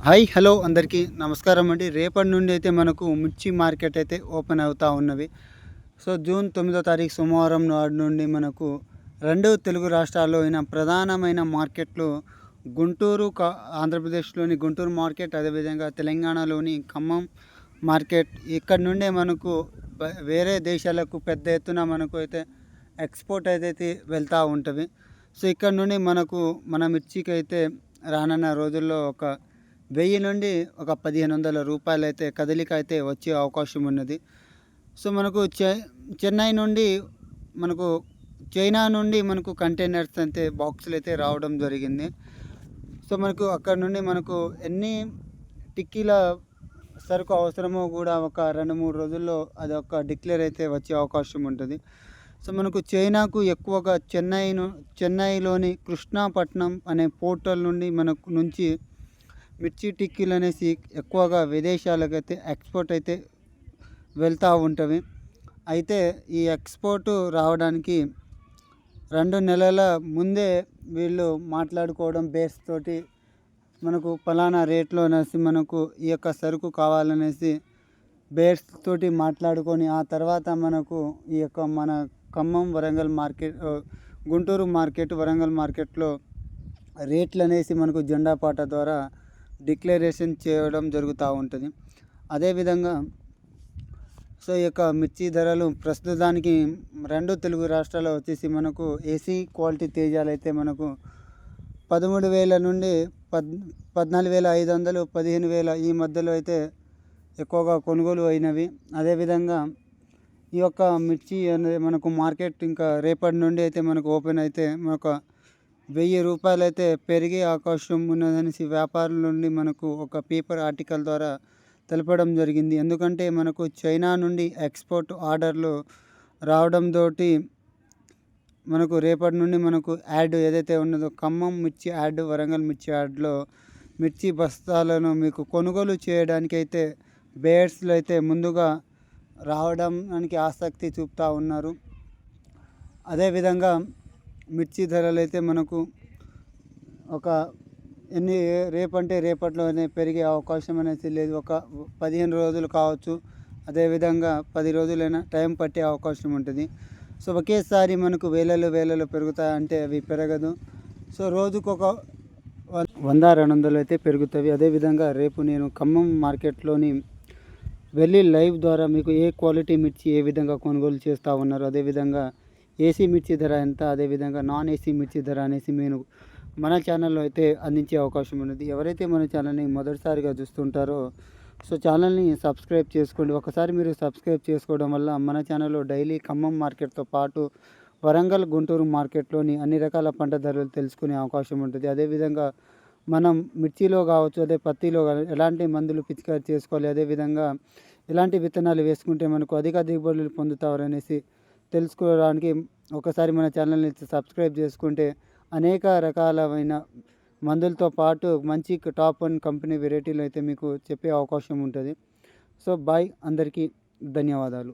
Hi hello అందరికీ నమస్కారం అండి. రేపటి నుండి అయితే మనకు మిర్చి మార్కెట్ అయితే ఓపెన్ అవుతూ ఉన్నవి. సో జూన్ 9వ తారీఖు సోమవారం నాడు నుండి మనకు రెండు తెలుగు రాష్ట్రాల్లో అయిన ప్రధానమైన మార్కెట్లు గుంటూరు ఆంధ్రప్రదేశ్లోని గుంటూరు మార్కెట్, అదేవిధంగా తెలంగాణలోని ఖమ్మం మార్కెట్. ఇక్కడ నుండే మనకు వేరే దేశాలకు పెద్ద ఎత్తున మనకు అయితే ఎక్స్పోర్ట్ అయితే వెళ్తూ ఉంటుంది. సో ఇక్కడ నుండి మనకు మన మిర్చికి అయితే రానున్న రోజుల్లో ఒక 1000 నుండి ఒక 1500 రూపాయలు అయితే కదలిక అయితే వచ్చే అవకాశం ఉన్నది. సో మనకు చెన్నై నుండి మనకు చైనా నుండి మనకు కంటైనర్స్ అయితే బాక్సులు అయితే రావడం జరిగింది. సో మనకు అక్కడ నుండి మనకు ఎన్ని టిక్కీల సరుకు అవసరమో కూడా ఒక 2-3 రోజుల్లో అది ఒక డిక్లేర్ అయితే వచ్చే అవకాశం ఉంటుంది. సో మనకు చైనాకు ఎక్కువగా చెన్నైలోని కృష్ణాపట్నం అనే పోర్టల్ నుండి మనకు నుంచి మిర్చి టిక్కీలు అనేసి ఎక్కువగా విదేశాలకైతే ఎక్స్పోర్ట్ అయితే వెళ్తూ ఉంటవి. అయితే ఈ ఎక్స్పోర్టు రావడానికి 2 నెలల ముందే వీళ్ళు మాట్లాడుకోవడం బేస్ తోటి మనకు పలానా రేట్లో అనేసి మనకు ఈ యొక్క సరుకు కావాలనేసి బేస్ తోటి మాట్లాడుకొని ఆ తర్వాత మనకు ఈ యొక్క మన ఖమ్మం వరంగల్ మార్కెట్, గుంటూరు మార్కెట్, వరంగల్ మార్కెట్లో రేట్లు అనేసి మనకు జెండా పాట ద్వారా డిక్లరేషన్ చేయడం జరుగుతూ ఉంటుంది. అదేవిధంగా సో ఈ యొక్క మిర్చి ధరలు ప్రస్తుతానికి రెండు తెలుగు రాష్ట్రాల్లో వచ్చేసి మనకు ఏసీ క్వాలిటీ తేజాలు అయితే మనకు 13,000 నుండి 14,500, 15,000 ఈ మధ్యలో అయితే ఎక్కువగా కొనుగోలు అయినవి. అదేవిధంగా ఈ యొక్క మిర్చి అనేది మనకు మార్కెట్ ఇంకా రేపటి నుండి అయితే మనకు ఓపెన్ అయితే మనకు 1000 రూపాయలు అయితే పెరిగే అవకాశం ఉన్నదనేసి వ్యాపారుల నుండి మనకు ఒక పేపర్ ఆర్టికల్ ద్వారా తెలపడం జరిగింది. ఎందుకంటే మనకు చైనా నుండి ఎక్స్పోర్ట్ ఆర్డర్లు రావడంతో మనకు రేపటి నుండి మనకు యాడ్ ఏదైతే ఉన్నదో ఖమ్మం మిర్చి యాడ్, వరంగల్ మిర్చి యాడ్లో మిర్చి బస్తాలను మీకు కొనుగోలు చేయడానికి అయితే బేయర్స్లు అయితే ముందుగా రావడానికి ఆసక్తి చూపుతూ ఉన్నారు. అదేవిధంగా మిర్చి ధరలు అయితే మనకు ఒక రేపంటే రేపట్లోనే పెరిగే అవకాశం అనేది లేదు. ఒక 15 రోజులు కావచ్చు, అదేవిధంగా 10 రోజులైనా టైం పట్టే అవకాశం ఉంటుంది. సో ఒకేసారి మనకు వేలలో పెరుగుతాయంటే అవి పెరగదు. సో రోజుకు ఒక 100-200 అయితే పెరుగుతాయి. అదేవిధంగా రేపు నేను ఖమ్మం మార్కెట్లోని వెళ్ళి లైవ్ ద్వారా మీకు ఏ క్వాలిటీ మిర్చి ఏ విధంగా కొనుగోలు చేస్తూ ఉన్నారు, అదేవిధంగా ఏసీ మిర్చి ధర ఎంత, అదేవిధంగా నాన్ ఏసీ మిర్చి ధర అనేసి నేను మన ఛానల్లో అయితే అందించే అవకాశం ఉన్నది. ఎవరైతే మన ఛానల్ని మొదటిసారిగా చూస్తుంటారో సో ఛానల్ని సబ్స్క్రైబ్ చేసుకోండి. ఒకసారి మీరు సబ్స్క్రైబ్ చేసుకోవడం వల్ల మన ఛానల్లో డైలీ ఖమ్మం మార్కెట్తో పాటు వరంగల్, గుంటూరు మార్కెట్లోని అన్ని రకాల పంట ధరలు తెలుసుకునే అవకాశం ఉంటుంది. అదేవిధంగా మనం మిర్చిలో కావచ్చు, అదే పత్తిలో ఎలాంటి మందులు పిచికారి చేసుకోవాలి, అదేవిధంగా ఎలాంటి విత్తనాలు వేసుకుంటే మనకు అధిక దిగుబడులు పొందుతారనేసి తెలుసుకోవడానికి ఒకసారి మన ఛానల్ని సబ్స్క్రైబ్ చేసుకుంటే అనేక రకాలైన మందులతో పాటు మంచి టాప్ 1 కంపెనీ వెరైటీలు అయితే మీకు చెప్పే అవకాశం ఉంటుంది. సో బాయ్, అందరికీ ధన్యవాదాలు.